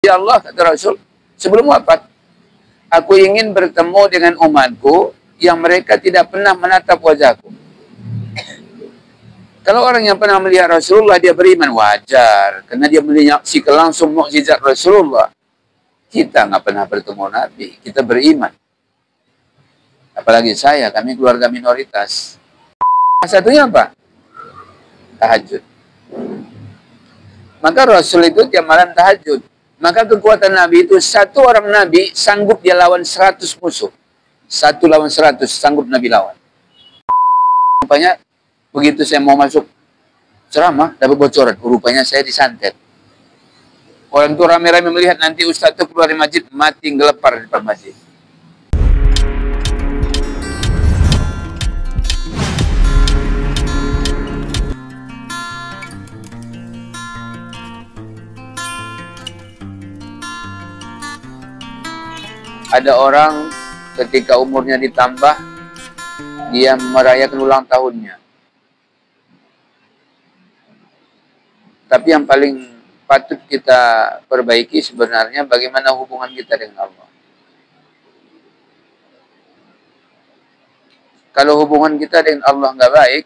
Ya Allah, kata Rasul, sebelum wafat, aku ingin bertemu dengan umatku yang mereka tidak pernah menatap wajahku. Kalau orang yang pernah melihat Rasulullah, dia beriman, wajar. Karena dia menyaksikan langsung mukjizat Rasulullah. Kita nggak pernah bertemu Nabi, kita beriman. Apalagi saya, kami keluarga minoritas. Satunya apa? Tahajud. Maka Rasul itu tiap malam tahajud. Maka kekuatan Nabi itu, satu orang Nabi sanggup dia lawan 100 musuh. 1 lawan 100 sanggup Nabi lawan. Rupanya begitu saya mau masuk ceramah, dapat bocoran. Rupanya saya disantet. Orang itu rame-rame melihat nanti Ustaz itu keluar dari masjid, mati ngelepar di depan masjid. Ada orang ketika umurnya ditambah, dia merayakan ulang tahunnya. Tapi yang paling patut kita perbaiki sebenarnya bagaimana hubungan kita dengan Allah. Kalau hubungan kita dengan Allah nggak baik,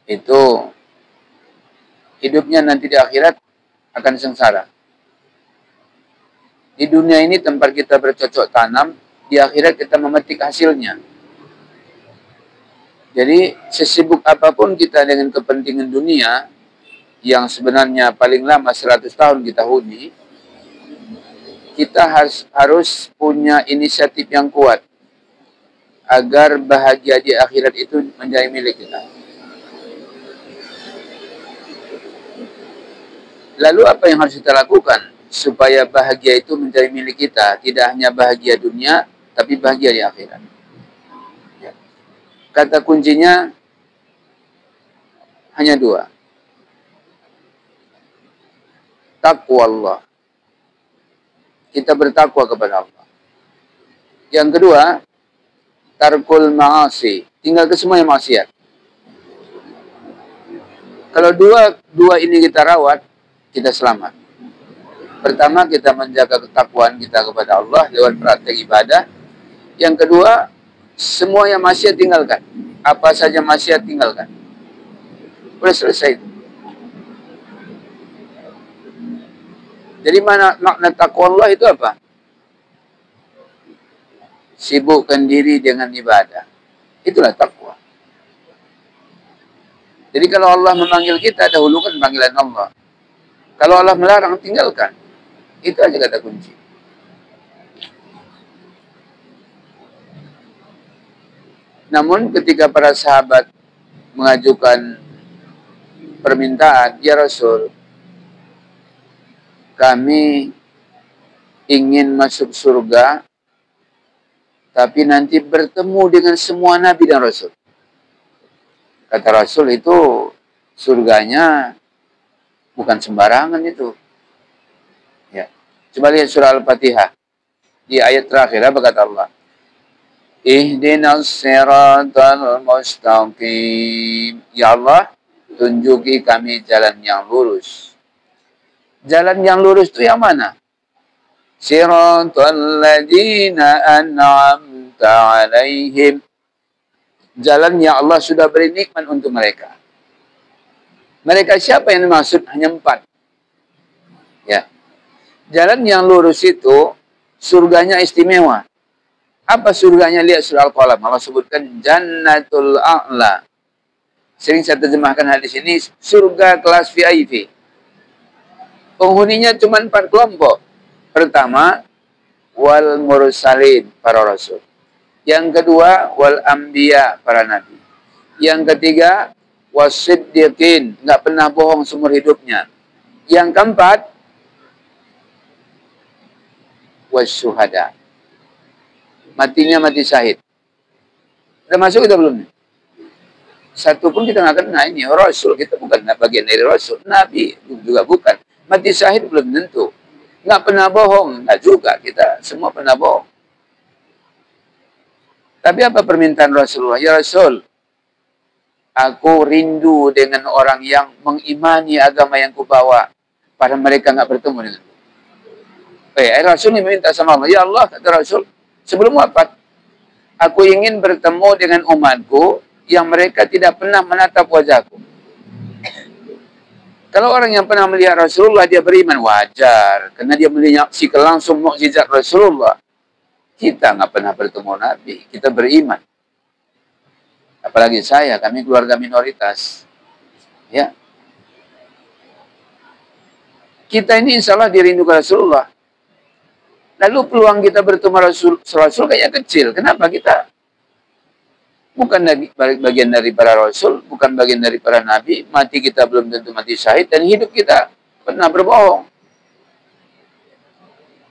itu hidupnya nanti di akhirat akan sengsara. Di dunia ini tempat kita bercocok tanam, di akhirat kita memetik hasilnya. Jadi sesibuk apapun kita dengan kepentingan dunia, yang sebenarnya paling lama 100 tahun kita huni, kita harus punya inisiatif yang kuat agar bahagia di akhirat itu menjadi milik kita. Lalu apa yang harus kita lakukan supaya bahagia itu menjadi milik kita? Tidak hanya bahagia dunia, tapi bahagia di akhirat. Ya. Kata kuncinya hanya 2. Taqwa Allah. Kita bertakwa kepada Allah. Yang kedua, tarkul ma'asi. Tinggal ke semua yang maksiat. Kalau dua ini kita rawat, kita selamat. Pertama, kita menjaga ketakwaan kita kepada Allah lewat praktek ibadah. Yang kedua, semua yang maksiat tinggalkan. Apa saja maksiat tinggalkan. Sudah selesai. Jadi makna takwa Allah itu apa? Sibukkan diri dengan ibadah. Itulah takwa. Jadi kalau Allah memanggil kita, dahulukan panggilan Allah. Kalau Allah melarang, tinggalkan. Itu aja kata kunci. Namun ketika para sahabat mengajukan permintaan, ya Rasul, kami ingin masuk surga, tapi nanti bertemu dengan semua Nabi dan Rasul. Kata Rasul itu surganya bukan sembarangan itu. Ya. Coba lihat surah Al-Fatihah. Di ayat terakhir apa kata Allah? Ihdinas siratal mustaqim. Ya Allah, tunjuki kami jalan yang lurus. Jalan yang lurus itu yang mana? Siratal ladzina an'amta 'alaihim. Jalan yang Allah sudah beri nikmat untuk mereka. Mereka siapa yang dimaksud? Hanya 4. Ya. Jalan yang lurus itu surganya istimewa. Apa surganya? Lihat surah Al-Qalam. Allah sebutkan Jannatul A'la. Sering saya terjemahkan hadis ini, surga kelas VIP. Penghuninya cuma 4 kelompok. Pertama, wal mursalin, para rasul. Yang kedua, wal anbiya, para nabi. Yang ketiga, wasiddiqin, nggak pernah bohong seumur hidupnya. Yang keempat, wasyuhada, matinya mati syahid. Udah masuk kita belum? Satu pun kita nggak kena ini. Rasul, kita bukan bagian dari Rasul. Nabi juga bukan. Mati syahid belum tentu. Nggak pernah bohong. Nggak juga. Kita semua pernah bohong. Tapi apa permintaan Rasulullah? Ya Rasul, aku rindu dengan orang yang mengimani agama yang kubawa. Padahal mereka nggak bertemu denganku. Rasul meminta sama Allah, ya Allah, kata Rasul, sebelum wafat, aku ingin bertemu dengan umatku yang mereka tidak pernah menatap wajahku. Kalau orang yang pernah melihat Rasulullah, dia beriman, wajar. Karena dia menyaksikan langsung mukjizat Rasulullah. Kita nggak pernah bertemu Nabi, kita beriman. Apalagi saya, kami keluarga minoritas. Ya. Kita ini insya Allah dirindukan Rasulullah. Lalu peluang kita bertemu Rasul kayaknya kecil. Kenapa? Kita bukan bagian dari para Rasul, bukan bagian dari para Nabi. Mati kita belum tentu mati syahid, dan hidup kita pernah berbohong.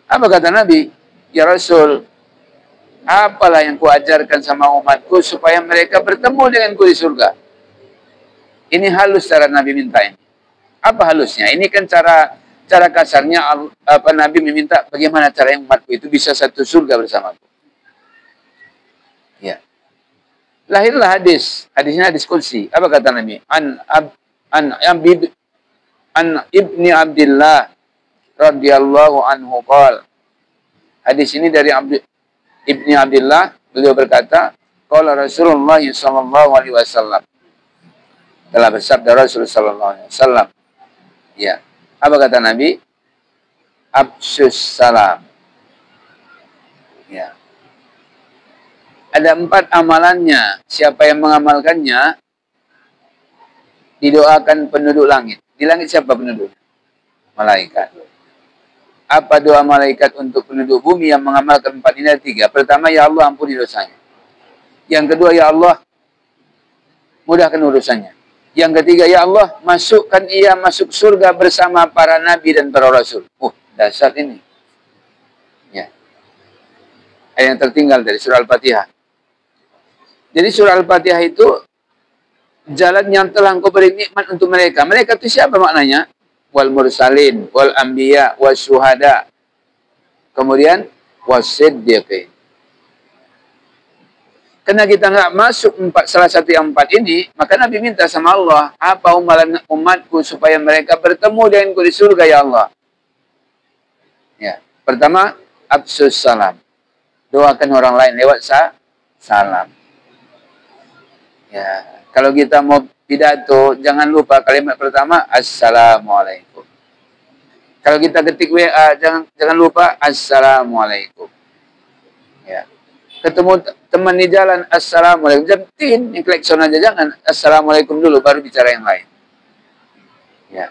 Apa kata Nabi? Ya Rasul, apalah yang kuajarkan sama umatku supaya mereka bertemu denganku di surga? Ini halus cara Nabi minta ini. Apa halusnya? Ini kan cara kasarnya Nabi meminta bagaimana cara umatku itu bisa satu surga bersamaku. Ya. Lahirlah hadis. Hadisnya hadis qudsi. Apa kata Nabi? An ibni Abdillah radhiyallahu anhu qala. Hadis ini dari Ibni Abdillah, beliau berkata, qala Rasulullah sallallahu alaihi wasallam. Telah bersabda Rasul sallallahu alaihi wasallam. Ya. Apa kata Nabi? Absus salam. Ya. Ada 4 amalannya. Siapa yang mengamalkannya, didoakan penduduk langit. Di langit siapa penduduk? Malaikat. Apa doa malaikat untuk penduduk bumi yang mengamalkan 4 ini? 3. Pertama, ya Allah ampuni dosanya. Yang kedua, ya Allah mudahkan urusannya. Yang ketiga, ya Allah, masukkan ia masuk surga bersama para nabi dan para rasul. Dasar ini. Ya. Ayat yang tertinggal dari surah Al-Fatihah. Jadi surah Al-Fatihah itu jalan yang telah engkau beri nikmat untuk mereka. Mereka itu siapa maknanya? Wal mursalin, wal anbiya, was syuhada. Kemudian wasiddiqin. Karena kita nggak masuk salah satu yang 4 ini, maka Nabi minta sama Allah, apa amalan umatku supaya mereka bertemu denganku di surga, ya Allah. Ya, pertama, absus salam. Doakan orang lain lewat salam. Ya, kalau kita mau pidato, jangan lupa kalimat pertama, assalamualaikum. Kalau kita ketik WA, jangan lupa assalamualaikum. Ya. Ketemu teman di jalan, assalamualaikum. Jangan klakson aja, jangan. Assalamualaikum dulu, baru bicara yang lain. Ya.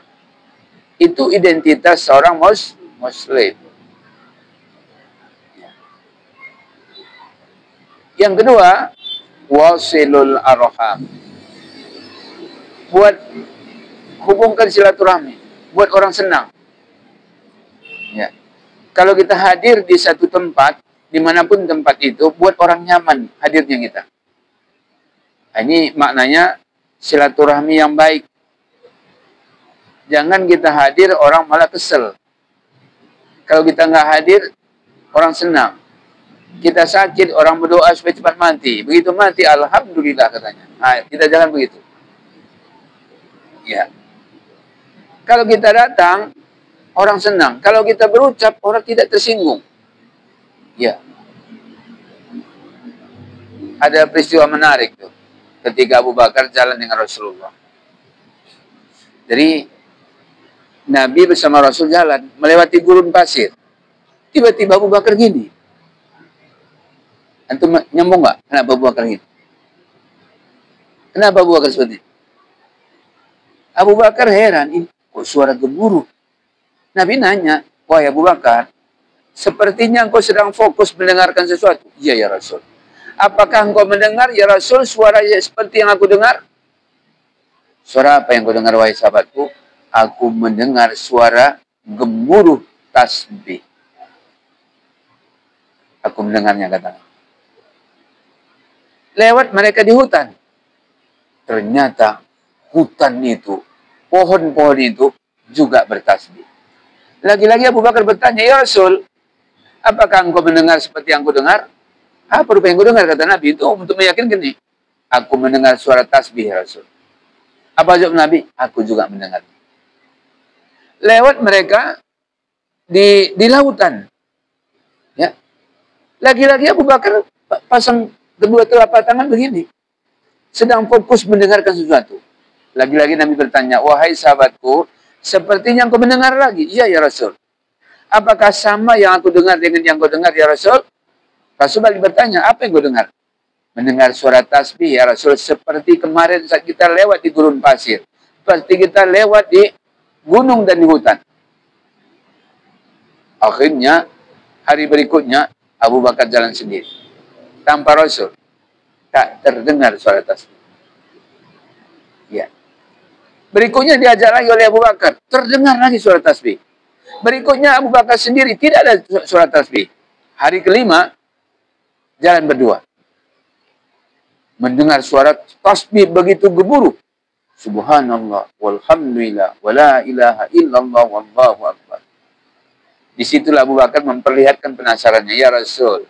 Itu identitas seorang muslim. Ya. Yang kedua, wasilul arham. Buat hubungkan silaturahmi. Buat orang senang. Ya. Kalau kita hadir di satu tempat, dimanapun tempat itu, buat orang nyaman hadirnya kita. Nah, ini maknanya silaturahmi yang baik. Jangan kita hadir, orang malah kesel. Kalau kita nggak hadir, orang senang. Kita sakit, orang berdoa supaya cepat mati. Begitu mati, alhamdulillah katanya. Nah, kita jangan begitu. Ya. Kalau kita datang, orang senang. Kalau kita berucap, orang tidak tersinggung. Ya. Ada peristiwa menarik tuh. Ketika Abu Bakar jalan dengan Rasulullah. Jadi Nabi bersama Rasul jalan melewati gurun pasir. Tiba-tiba Abu Bakar gini. Antum nyambung nggak? Kenapa Abu Bakar gini? Kenapa Abu Bakar seperti ini? Abu Bakar heran. Ini kok suara gemuruh? Nabi nanya, wahai Abu Bakar, sepertinya engkau sedang fokus mendengarkan sesuatu. Iya ya Rasul. Apakah engkau mendengar ya Rasul suara seperti yang aku dengar? Suara apa yang kau dengar wahai sahabatku? Aku mendengar suara gemuruh tasbih. Aku mendengarnya katanya. Lewat mereka di hutan. Ternyata hutan itu, pohon-pohon itu juga bertasbih. Lagi-lagi Abu Bakar bertanya, ya Rasul, apakah engkau mendengar seperti yang aku dengar? Apa rupa yang aku dengar, kata Nabi, itu untuk meyakinkan nih. Aku mendengar suara tasbih, ya Rasul. Apa jawab Nabi? Aku juga mendengar. Lewat mereka, di lautan. Ya. Lagi-lagi Abu Bakar pasang kedua telapak tangan begini. Sedang fokus mendengarkan sesuatu. Lagi-lagi Nabi bertanya, wahai sahabatku, sepertinya engkau mendengar lagi. Iya ya Rasul. Apakah sama yang aku dengar dengan yang kau dengar ya Rasul? Rasul balik bertanya, apa yang kau dengar? Mendengar suara tasbih ya Rasul, seperti kemarin saat kita lewat di gurun pasir. Seperti kita lewat di gunung dan di hutan. Akhirnya, hari berikutnya, Abu Bakar jalan sendiri. Tanpa Rasul. Tak terdengar suara tasbih. Ya. Berikutnya diajak lagi oleh Abu Bakar. Terdengar lagi suara tasbih. Berikutnya Abu Bakar sendiri. Tidak ada suara tasbih. Hari kelima, jalan berdua. Mendengar suara tasbih begitu gemuruh. Subhanallah, walhamdulillah, wala ilaha illallah, wallahu akbar. Disitulah Abu Bakar memperlihatkan penasarannya. Ya Rasul,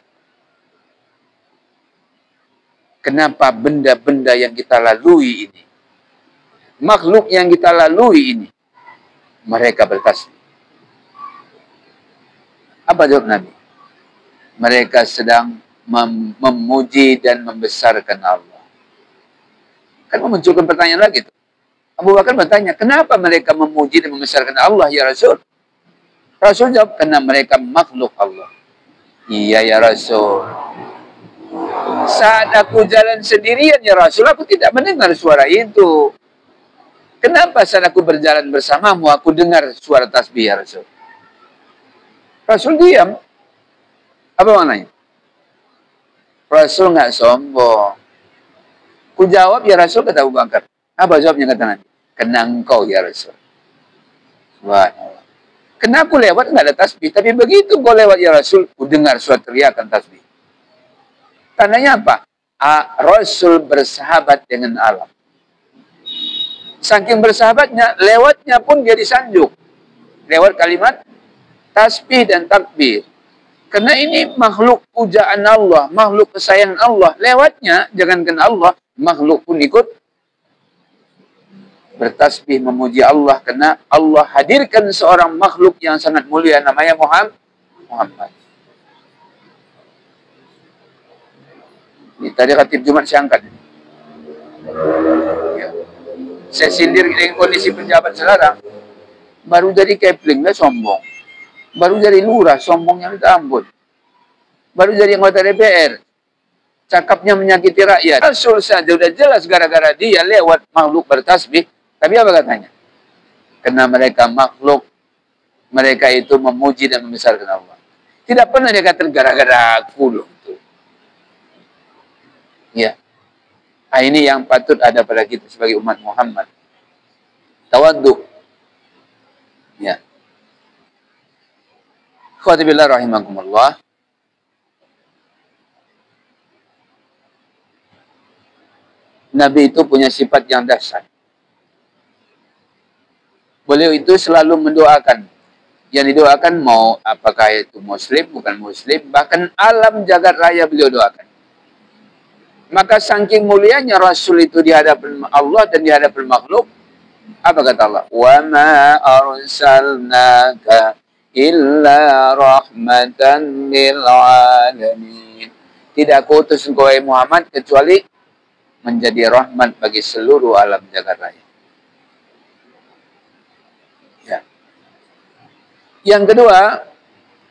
kenapa benda-benda yang kita lalui ini, makhluk yang kita lalui ini, mereka bertasbih? Apa jawab Nabi? Mereka sedang memuji dan membesarkan Allah. Kan memunculkan pertanyaan lagi. Abu Bakar bertanya, kenapa mereka memuji dan membesarkan Allah ya Rasul? Rasul jawab, karena mereka makhluk Allah. Iya ya Rasul. Saat aku jalan sendirian ya Rasul, aku tidak mendengar suara itu. Kenapa saat aku berjalan bersamamu, aku dengar suara tasbih ya Rasul? Rasul diam. Apa maknanya? Rasul nggak sombong. Ku jawab ya Rasul, kata Abu Bakar. Apa jawabnya kata Nabi? Kena engkau ya Rasul. Subhanallah. Kena aku lewat nggak ada tasbih. Tapi begitu kau lewat ya Rasul, ku dengar suara teriakan tasbih. Tandanya apa? Rasul bersahabat dengan alam. Saking bersahabatnya, lewatnya pun dia disanjung. Lewat kalimat tasbih dan takbir. Karena ini makhluk pujaan Allah, makhluk kesayangan Allah. Lewatnya, jangankan Allah, makhluk pun ikut bertasbih memuji Allah. Karena Allah hadirkan seorang makhluk yang sangat mulia, namanya Muhammad. Ini tadi khatib Jumat saya angkat. Ya. Saya sindir dengan kondisi pejabat sekarang. Baru jadi kepling, sombong. Baru jadi lurah, sombongnya minta ampun. Baru jadi anggota DPR, cakapnya menyakiti rakyat. Rasul saja sudah jelas gara-gara dia lewat makhluk bertasbih. Tapi apa katanya? Karena mereka makhluk, mereka itu memuji dan membesarkan Allah. Tidak pernah dia kata gara-gara aku loh. Ya. Nah, ini yang patut ada pada kita sebagai umat Muhammad. Tawaddu. Ya. Khawatibillah rahimakumullah. Nabi itu punya sifat yang dahsyat. Beliau itu selalu mendoakan. Yang didoakan mau apakah itu muslim, bukan muslim, bahkan alam jagat raya beliau doakan. Maka saking mulianya Rasul itu di hadapan Allah dan di hadapan makhluk, apa kata Allah? Wa ma arsalnaka illa rahmatan lil alamin. Tidak aku utus engkau Muhammad kecuali menjadi rahmat bagi seluruh alam jagat raya. Ya. Yang kedua,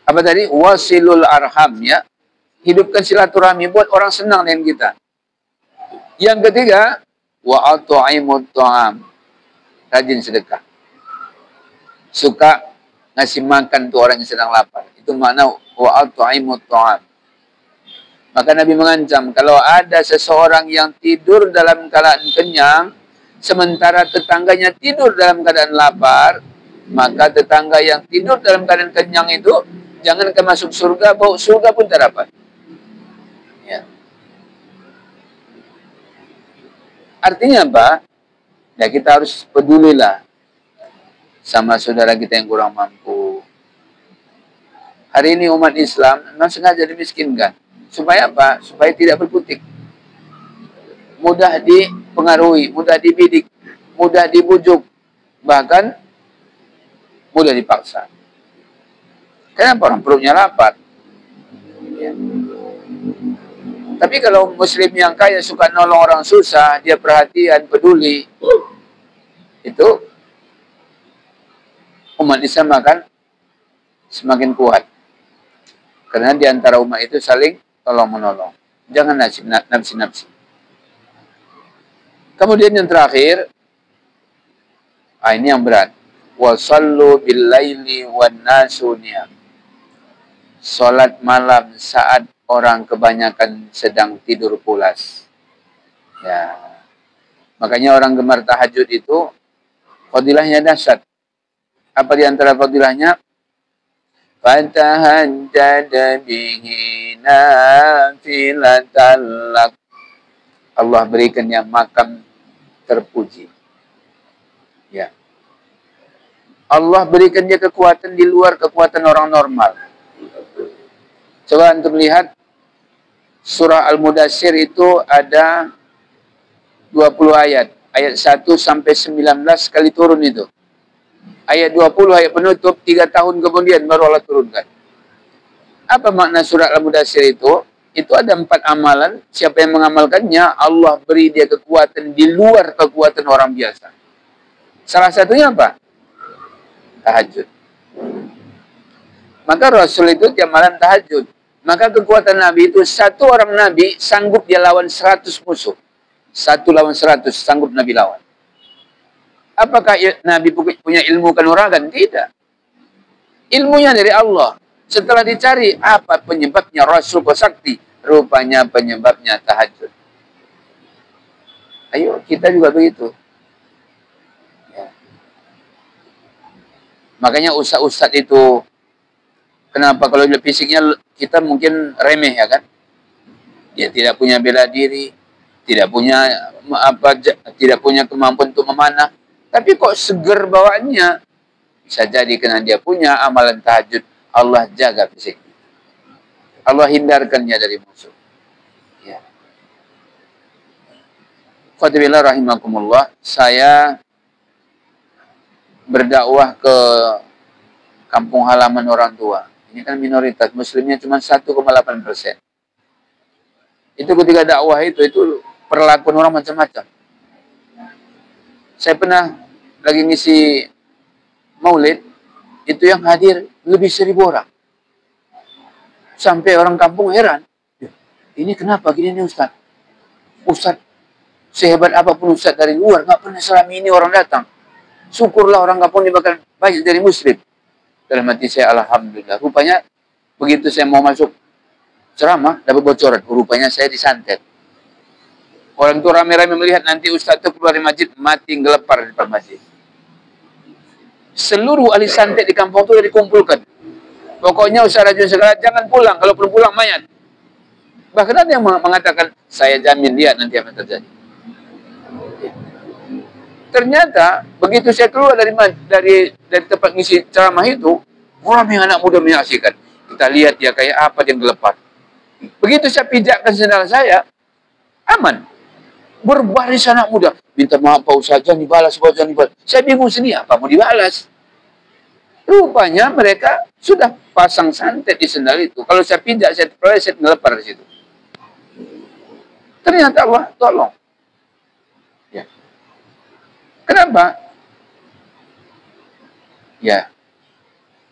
apa tadi? Wasilul arham, ya. Hidupkan silaturahmi, buat orang senang dengan kita. Yang ketiga, wa at'imut ta'am. Rajin sedekah. Suka ngasih makan tuh orang yang sedang lapar. Itu makna wa at'imut ta'am. Maka Nabi mengancam, kalau ada seseorang yang tidur dalam keadaan kenyang, sementara tetangganya tidur dalam keadaan lapar, maka tetangga yang tidur dalam keadaan kenyang itu, jangan masuk surga, bau surga pun tak dapat. Ya. Artinya apa? Ya kita harus pedulilah sama saudara kita yang kurang mampu. Hari ini umat Islam memang sengaja dimiskinkan. Supaya apa? Supaya tidak berkutik. Mudah dipengaruhi, mudah dibidik, mudah dibujuk, bahkan mudah dipaksa. Kenapa? Orang perutnya lapar. Ya. Tapi kalau muslim yang kaya suka nolong orang susah, dia perhatian, peduli, itu umat Islam akan semakin kuat. Karena di antara umat itu saling tolong-menolong. Jangan nafsi-nafsi. Kemudian yang terakhir, ini yang berat. Wasallu bil-laili wan-nasu niyam. Salat malam saat orang kebanyakan sedang tidur pulas. Ya. Makanya orang gemar tahajud itu fadilahnya dahsyat. Apa di antara fadilahnya? Fatahajjad bihi nafilatan lak. Allah berikan yang makam terpuji. Ya. Allah berikan dia kekuatan di luar kekuatan orang normal. Coba untuk lihat surah Al-Mudaththir itu ada 20 ayat. Ayat 1 sampai 19 kali turun itu. Ayat 20 ayat penutup 3 tahun kemudian baru Allah turunkan. Apa makna surah Al-Mudaththir itu? Itu ada 4 amalan. Siapa yang mengamalkannya, Allah beri dia kekuatan di luar kekuatan orang biasa. Salah satunya apa? Tahajud. Maka Rasul itu tiap malam tahajud. Maka kekuatan Nabi itu, satu orang Nabi sanggup dia lawan 100 musuh. 1 lawan 100 sanggup Nabi lawan. Apakah Nabi punya ilmu kanuragan? Tidak. Ilmunya dari Allah. Setelah dicari, apa penyebabnya Rasul kok sakti? Rupanya penyebabnya tahajud. Ayo, kita juga begitu. Ya. Makanya ustadz-ustadz itu, kenapa kalau fisiknya kita mungkin remeh ya kan? Dia tidak punya bela diri, tidak punya tidak punya kemampuan untuk memanah, tapi kok seger bawaannya. Bisa jadi karena dia punya amalan tahajud, Allah jaga fisik. Allah hindarkannya dari musuh. Ya. Qadrillah rahimakumullah, saya berdakwah ke kampung halaman orang tua. Ini kan minoritas, muslimnya cuma 1,8%. Itu ketika dakwah itu perlakuan orang macam-macam. Saya pernah lagi ngisi maulid, itu yang hadir lebih 1.000 orang. Sampai orang kampung heran. Ini kenapa gini nih Ustaz? Ustaz, sehebat apapun Ustaz dari luar, nggak pernah selama ini orang datang. Syukurlah orang kampung ini bakal banyak dari muslim. Dalam hati saya, alhamdulillah. Rupanya, begitu saya mau masuk ceramah, dapat bocoran. Rupanya saya disantet. Orang itu rame-rame melihat nanti Ustaz itu keluar dari masjid, mati ngelepar di depan masjid. Seluruh ahli santet di kampung itu sudah dikumpulkan. Pokoknya Ustaz Rajun segala jangan pulang. Kalau belum pulang, mayat. Bahkan ada yang mengatakan, saya jamin lihat nanti apa yang terjadi. Ternyata begitu saya keluar dari tempat ngisi ceramah itu, orang yang anak muda menyaksikan. Kita lihat dia kayak apa dia gelepar. Begitu saya pijakkan sendal saya, aman. Berbaris anak muda. Minta maaf Pak Ustaz, jangan dibalas, Pak Ustaz, jangan dibalas. Saya bingung sendiri, apa mau dibalas? Rupanya mereka sudah pasang santet di sendal itu. Kalau saya pijak, saya terpeleset ngelepar di situ. Ternyata Allah tolong. Ya. Kenapa? Ya,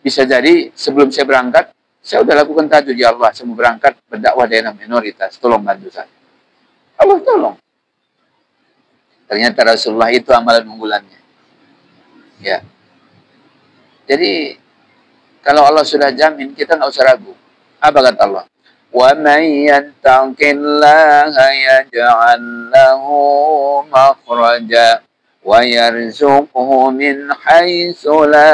bisa jadi sebelum saya berangkat, saya sudah lakukan tahajud, ya Allah, saya mau berangkat berdakwah daerah minoritas, tolong bantu saya. Allah tolong. Ternyata Rasulullah itu amalan unggulannya. Ya. Jadi, kalau Allah sudah jamin, kita nggak usah ragu. Apa kata Allah? وَمَنْ يَتَّقِ اللَّهَ يَجْعَلْ لَهُ مَخْرَجًا وَيَرْزُقْهُ مِنْ حَيْثُ لَا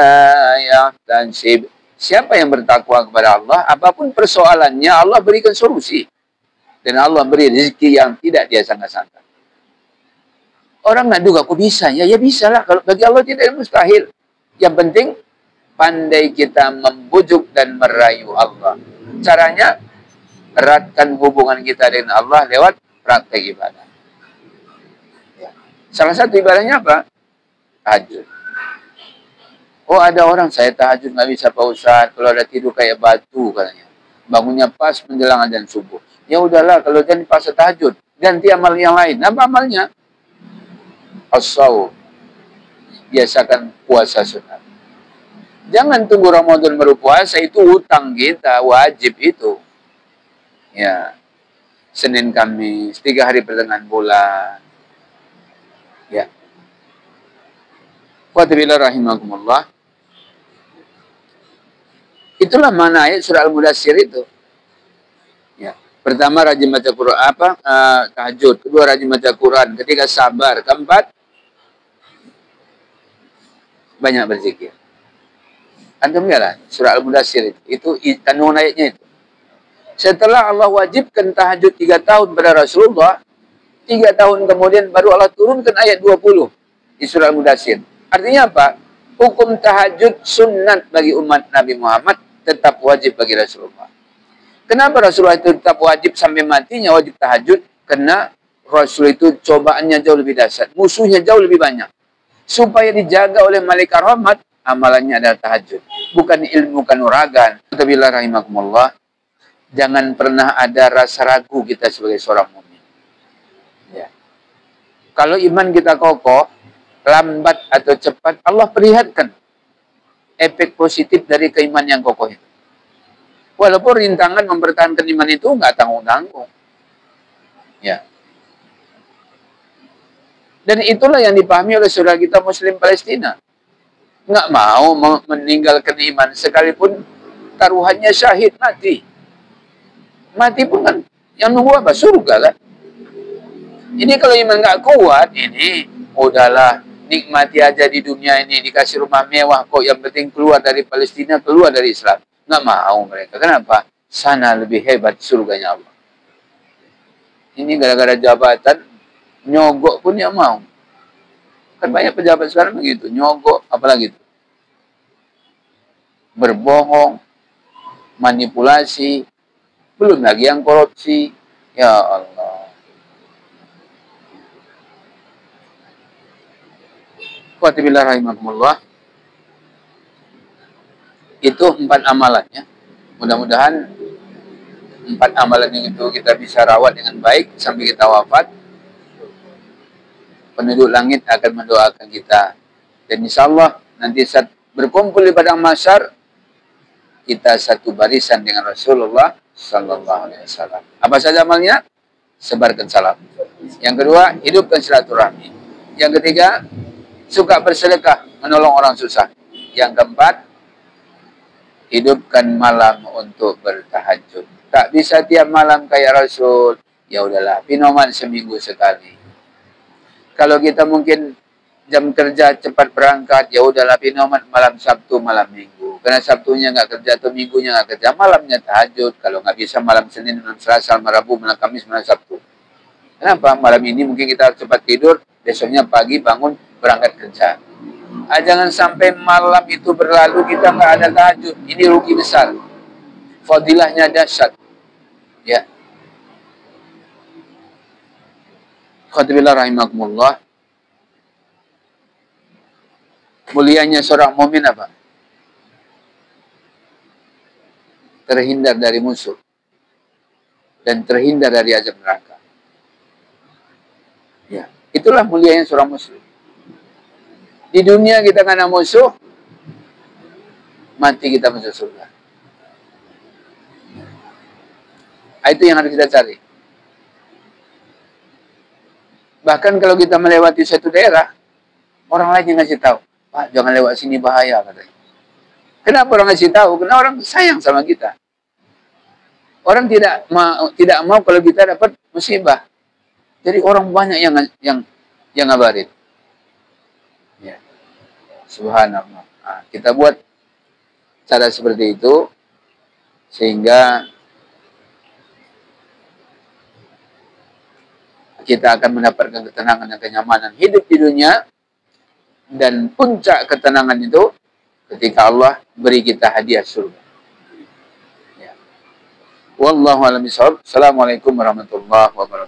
يَحْتَسِبُ. Siapa yang bertakwa kepada Allah, apapun persoalannya, Allah berikan solusi. Dan Allah beri rezeki yang tidak dia sangka-sangka. Orang nggak juga, kok bisa? Ya bisa lah. Kalau bagi Allah tidak mustahil. Yang penting, pandai kita membujuk dan merayu Allah. Caranya, eratkan hubungan kita dengan Allah lewat praktek ibadah. Ya. Salah satu ibadahnya apa? Tahajud. Oh, ada orang saya tahajud nggak bisa Pak Ustaz, kalau ada tidur kayak batu katanya. Bangunnya pas menjelang azan subuh. Ya udahlah, kalau jangan pas tahajud, ganti amal yang lain. Apa amalnya? As-shaum. Biasakan puasa sunat. Jangan tunggu Ramadan baru puasa, itu hutang kita, wajib itu. Ya. Senin Kamis, 3 hari pertengahan bulan. Ya. Wa rahimakumullah. Itulah mana ayat surah Al-Mudaththir itu. Ya. Pertama rajin baca Quran, tahajud. Kedua rajin baca Quran. Ketiga sabar. Keempat banyak berzikir. Antum lihatlah surah Al-Mudaththir itu kandungan ayatnya itu. Setelah Allah wajibkan tahajud 3 tahun pada Rasulullah, 3 tahun kemudian baru Allah turunkan ayat 20 di surah Al-Mudaththir. Artinya apa? Hukum tahajud sunat bagi umat Nabi Muhammad, tetap wajib bagi Rasulullah. Kenapa Rasulullah itu tetap wajib sampai matinya wajib tahajud? Karena Rasul itu cobaannya jauh lebih dahsyat, musuhnya jauh lebih banyak. Supaya dijaga oleh malaikat rahmat, amalannya adalah tahajud. Bukan ilmu kanuragan. Alhamdulillah rahimakumullah. Jangan pernah ada rasa ragu kita sebagai seorang mukmin. Ya. Kalau iman kita kokoh, lambat atau cepat, Allah perlihatkan efek positif dari keimanan yang kokoh itu. Walaupun rintangan mempertahankan iman itu nggak tanggung-tanggung. Ya. Dan itulah yang dipahami oleh saudara kita Muslim Palestina. Nggak mau meninggalkan iman sekalipun taruhannya syahid, mati. Mati pun kan yang nunggu apa? Surga kan? Ini kalau iman nggak kuat, ini udahlah, nikmati aja di dunia ini, dikasih rumah mewah kok, yang penting keluar dari Palestina, keluar dari Islam. Nggak mau mereka. Kenapa? Sana lebih hebat surganya Allah. Ini gara-gara jabatan, nyogok pun yang mau. Kan banyak pejabat sekarang begitu, nyogok, apalagi itu. Berbohong, manipulasi, belum lagi yang korupsi. Ya Allah. Qatibillah rahimahumullah. Itu 4 amalannya. Mudah-mudahan 4 amalan itu kita bisa rawat dengan baik sampai kita wafat. Penduduk langit akan mendoakan kita. Dan insya Allah nanti saat berkumpul di padang mahsyar, kita satu barisan dengan Rasulullah Sallallahu Alaihi Wasallam. Apa saja amalnya? Sebarkan salam. Yang kedua, hidupkan silaturahmi. Yang ketiga, suka bersedekah, menolong orang susah. Yang keempat, hidupkan malam untuk bertahajud. Tak bisa tiap malam kayak Rasul. Ya udahlah, pinoman seminggu sekali. Kalau kita mungkin jam kerja cepat berangkat, ya udahlah pinoman malam Sabtu, malam Minggu. Karena Sabtunya nggak kerja atau Minggunya nggak kerja, malamnya tahajud. Kalau nggak bisa malam Senin, malam Selasa, malam Rabu, malam Kamis, malam Sabtu. Kenapa? Malam ini mungkin kita cepat tidur, besoknya pagi bangun berangkat kerja. Jangan sampai malam itu berlalu kita nggak ada tahajud. Ini rugi besar. Fadilahnya dahsyat. Ya. Qatibillah rahimakumullah. Mulianya seorang mukmin apa? Terhindar dari musuh dan terhindar dari azab neraka. Ya, itulah mulianya seorang muslim. Di dunia kita kena musuh, mati kita masuk surga. Itu yang harus kita cari. Bahkan kalau kita melewati suatu daerah, orang lain yang ngasih tahu, Pak, jangan lewat sini bahaya katanya. Kenapa orang ngasih tahu? Karena orang sayang sama kita. Orang tidak mau kalau kita dapat musibah. Jadi orang banyak yang ngabarin. Ya. Subhanallah. Nah, kita buat cara seperti itu sehingga kita akan mendapatkan ketenangan dan kenyamanan hidup di dunia, dan puncak ketenangan itu ketika Allah beri kita hadiah surga. Ya. Wallahu a'lam bishawab. Assalamualaikum warahmatullahi wabarakatuh.